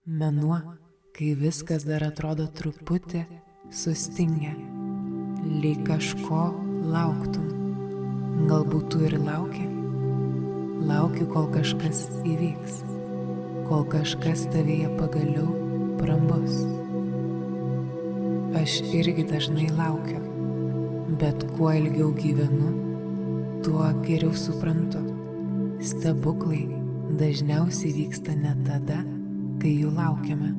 Mėnuo, kai viskas dar atrodo truputį sustingę, lyg kažko lauktum. Galbūt tu ir lauki, kol kažkas įvyks, kol kažkas tavyje pagaliau prabus. Aš irgi dažnai laukiu, bet kuo ilgiau gyvenu, tuo geriau suprantu. Stebuklai dažniausiai vyksta ne tada, kai jų laukiame,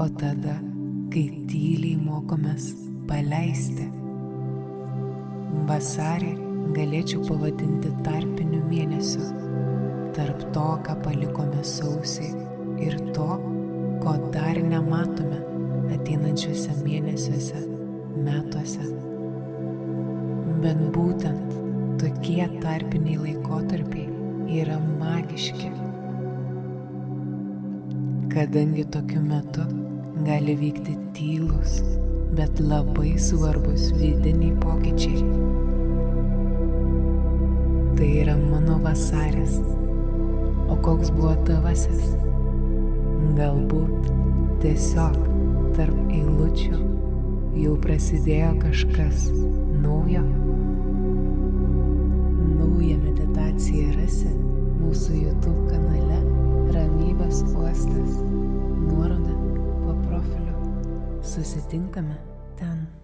o tada, kai tyliai mokomės paleisti. Vasarį galėčiau pavadinti tarpiniu mėnesiu, tarp to, ką palikome sausį, ir to, ko dar nematome ateinančiuose mėnesiuose, metuose. Bet būtent tokie tarpiniai laikotarpiai yra magiški, kadangi tokiu metu gali vykti tylūs, bet labai svarbus vidiniai pokyčiai. Tai yra mano vasaris, o koks buvo tavasis? Galbūt tiesiog tarp eilučių jau prasidėjo kažkas naujo. Naują meditaciją rasi mūsų YouTube kanale Ramybės uostas, nuoroda po profiliu. Susitinkame ten.